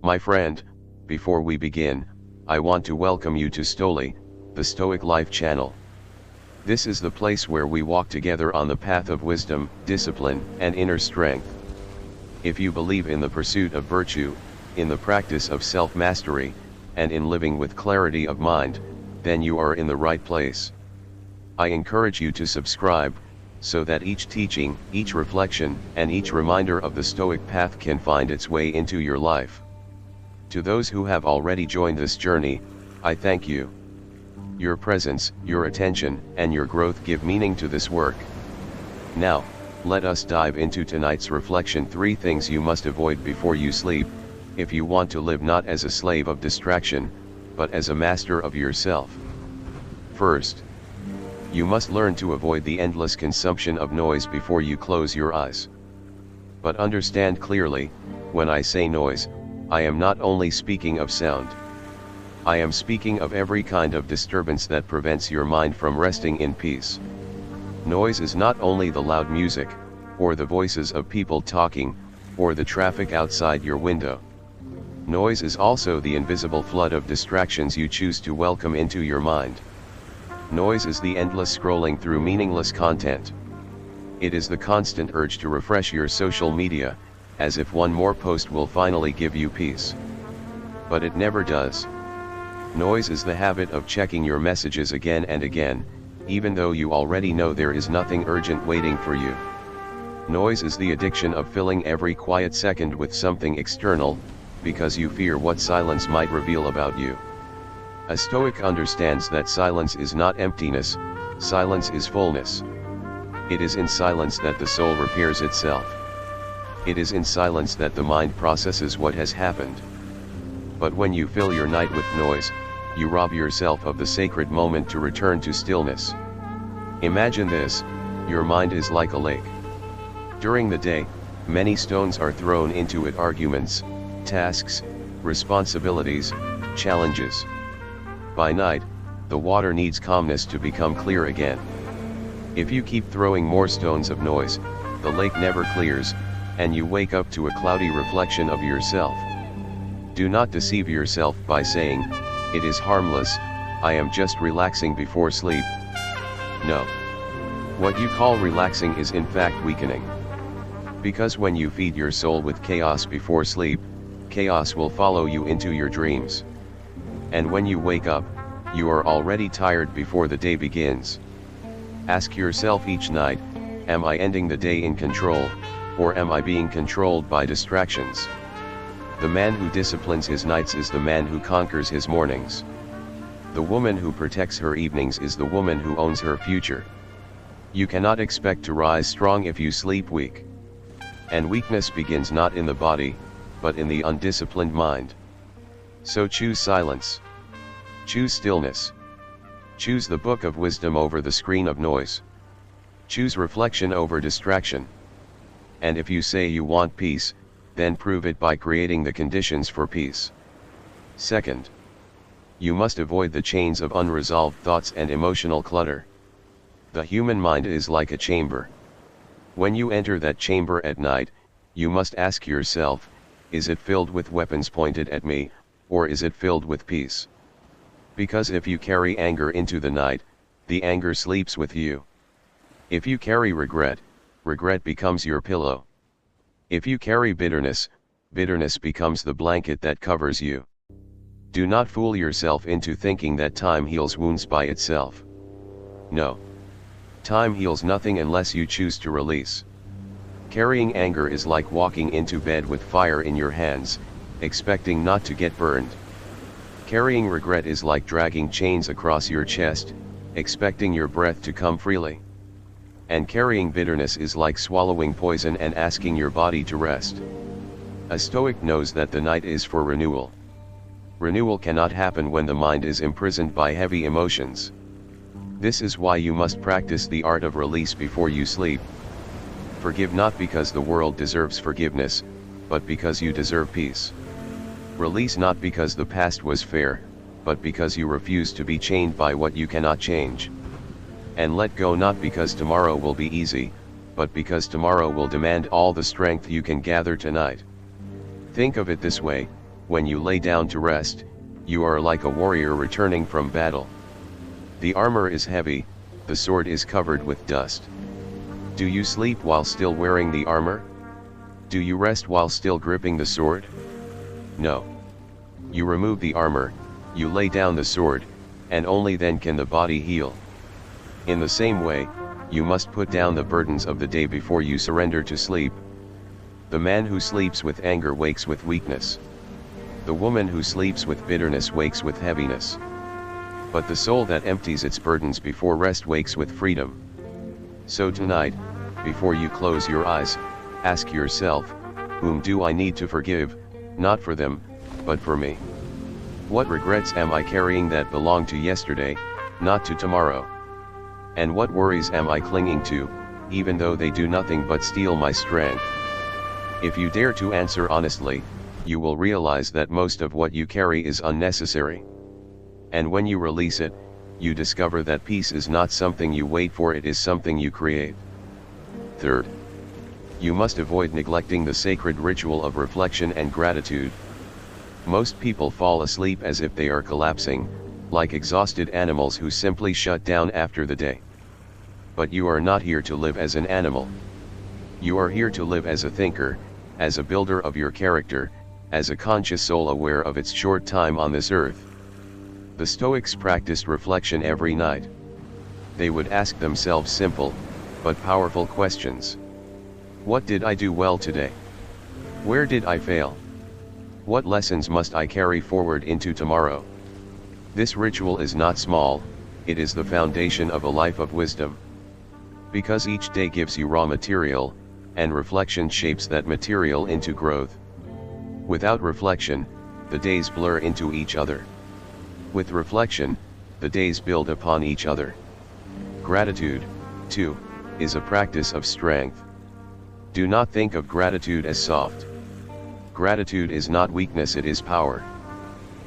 My friend, before we begin, I want to welcome you to Stoic, the Stoic Life channel. This is the place where we walk together on the path of wisdom, discipline, and inner strength. If you believe in the pursuit of virtue, in the practice of self-mastery, and in living with clarity of mind, then you are in the right place. I encourage you to subscribe, so that each teaching, each reflection, and each reminder of the Stoic path can find its way into your life. To those who have already joined this journey, I thank you. Your presence, your attention, and your growth give meaning to this work. Now, let us dive into tonight's reflection: 3 things you must avoid before you sleep, if you want to live not as a slave of distraction, but as a master of yourself. First, you must learn to avoid the endless consumption of noise before you close your eyes. But understand clearly, when I say noise, I am not only speaking of sound. I am speaking of every kind of disturbance that prevents your mind from resting in peace. Noise is not only the loud music, or the voices of people talking, or the traffic outside your window. Noise is also the invisible flood of distractions you choose to welcome into your mind. Noise is the endless scrolling through meaningless content. It is the constant urge to refresh your social media, as if one more post will finally give you peace. But it never does. Noise is the habit of checking your messages again and again, even though you already know there is nothing urgent waiting for you. Noise is the addiction of filling every quiet second with something external, because you fear what silence might reveal about you. A Stoic understands that silence is not emptiness, silence is fullness. It is in silence that the soul repairs itself. It is in silence that the mind processes what has happened. But when you fill your night with noise, you rob yourself of the sacred moment to return to stillness. Imagine this: your mind is like a lake. During the day, many stones are thrown into it: arguments, tasks, responsibilities, challenges. By night, the water needs calmness to become clear again. If you keep throwing more stones of noise, the lake never clears, and you wake up to a cloudy reflection of yourself. Do not deceive yourself by saying, "It is harmless, I am just relaxing before sleep." No. What you call relaxing is in fact weakening. Because when you feed your soul with chaos before sleep, chaos will follow you into your dreams. And when you wake up, you are already tired before the day begins. Ask yourself each night, am I ending the day in control, or am I being controlled by distractions? The man who disciplines his nights is the man who conquers his mornings. The woman who protects her evenings is the woman who owns her future. You cannot expect to rise strong if you sleep weak. And weakness begins not in the body, but in the undisciplined mind. So choose silence. Choose stillness. Choose the book of wisdom over the screen of noise. Choose reflection over distraction. And if you say you want peace, then prove it by creating the conditions for peace. Second, you must avoid the chains of unresolved thoughts and emotional clutter. The human mind is like a chamber. When you enter that chamber at night, you must ask yourself, is it filled with weapons pointed at me, or is it filled with peace? Because if you carry anger into the night, the anger sleeps with you. If you carry regret, regret becomes your pillow. If you carry bitterness, bitterness becomes the blanket that covers you. Do not fool yourself into thinking that time heals wounds by itself. No. Time heals nothing unless you choose to release. Carrying anger is like walking into bed with fire in your hands, expecting not to get burned. Carrying regret is like dragging chains across your chest, expecting your breath to come freely. And carrying bitterness is like swallowing poison and asking your body to rest. A Stoic knows that the night is for renewal. Renewal cannot happen when the mind is imprisoned by heavy emotions. This is why you must practice the art of release before you sleep. Forgive not because the world deserves forgiveness, but because you deserve peace. Release not because the past was fair, but because you refuse to be chained by what you cannot change. And let go not because tomorrow will be easy, but because tomorrow will demand all the strength you can gather tonight. Think of it this way: when you lay down to rest, you are like a warrior returning from battle. The armor is heavy, the sword is covered with dust. Do you sleep while still wearing the armor? Do you rest while still gripping the sword? No. You remove the armor, you lay down the sword, and only then can the body heal. In the same way, you must put down the burdens of the day before you surrender to sleep. The man who sleeps with anger wakes with weakness. The woman who sleeps with bitterness wakes with heaviness. But the soul that empties its burdens before rest wakes with freedom. So tonight, before you close your eyes, ask yourself, whom do I need to forgive, not for them, but for me? What regrets am I carrying that belong to yesterday, not to tomorrow? And what worries am I clinging to, even though they do nothing but steal my strength? If you dare to answer honestly, you will realize that most of what you carry is unnecessary. And when you release it, you discover that peace is not something you wait for, it is something you create. Third, you must avoid neglecting the sacred ritual of reflection and gratitude. Most people fall asleep as if they are collapsing, like exhausted animals who simply shut down after the day. But you are not here to live as an animal. You are here to live as a thinker, as a builder of your character, as a conscious soul aware of its short time on this earth. The Stoics practiced reflection every night. They would ask themselves simple, but powerful questions. What did I do well today? Where did I fail? What lessons must I carry forward into tomorrow? This ritual is not small, it is the foundation of a life of wisdom. Because each day gives you raw material, and reflection shapes that material into growth. Without reflection, the days blur into each other. With reflection, the days build upon each other. Gratitude, too, is a practice of strength. Do not think of gratitude as soft. Gratitude is not weakness, it is power.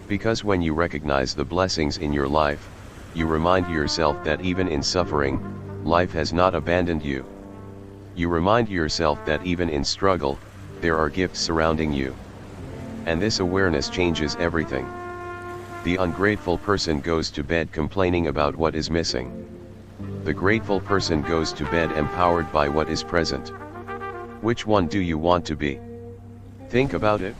Because when you recognize the blessings in your life, you remind yourself that even in suffering, life has not abandoned you. You remind yourself that even in struggle, there are gifts surrounding you. And this awareness changes everything. The ungrateful person goes to bed complaining about what is missing. The grateful person goes to bed empowered by what is present. Which one do you want to be? Think about it.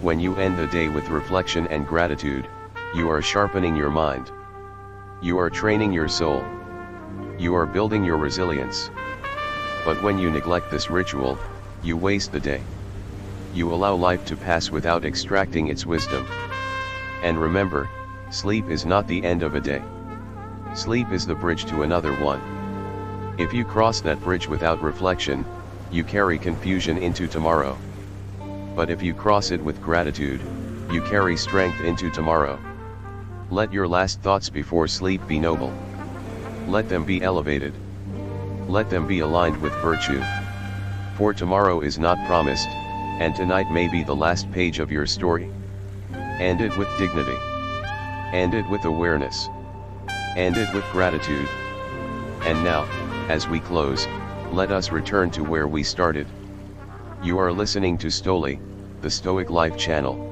When you end the day with reflection and gratitude, you are sharpening your mind. You are training your soul. You are building your resilience. But when you neglect this ritual, you waste the day. You allow life to pass without extracting its wisdom. And remember, sleep is not the end of a day. Sleep is the bridge to another one. If you cross that bridge without reflection, you carry confusion into tomorrow. But if you cross it with gratitude, you carry strength into tomorrow. Let your last thoughts before sleep be noble. Let them be elevated. Let them be aligned with virtue. For tomorrow is not promised, and tonight may be the last page of your story. End it with dignity. End it with awareness. End it with gratitude. And now, as we close, let us return to where we started. You are listening to Stoic, the Stoic Life channel.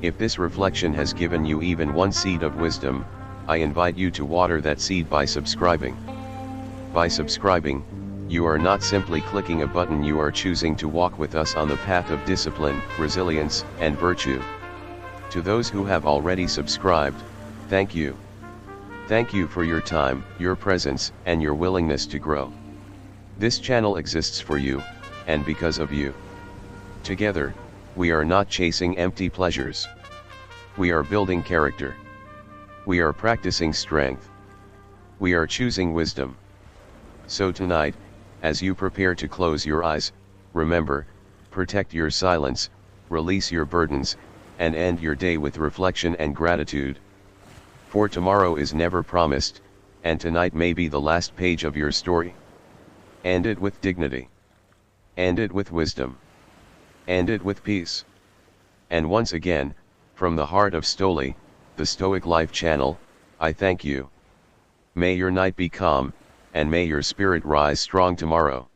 If this reflection has given you even one seed of wisdom, I invite you to water that seed by subscribing. By subscribing, you are not simply clicking a button, you are choosing to walk with us on the path of discipline, resilience, and virtue. To those who have already subscribed, thank you. Thank you for your time, your presence, and your willingness to grow. This channel exists for you, and because of you. Together, we are not chasing empty pleasures. We are building character. We are practicing strength. We are choosing wisdom. So tonight, as you prepare to close your eyes, remember, protect your silence, release your burdens, and end your day with reflection and gratitude. For tomorrow is never promised, and tonight may be the last page of your story. End it with dignity. End it with wisdom. End it with peace. And once again, from the heart of Stoic, the Stoic Life channel, I thank you. May your night be calm, and may your spirit rise strong tomorrow.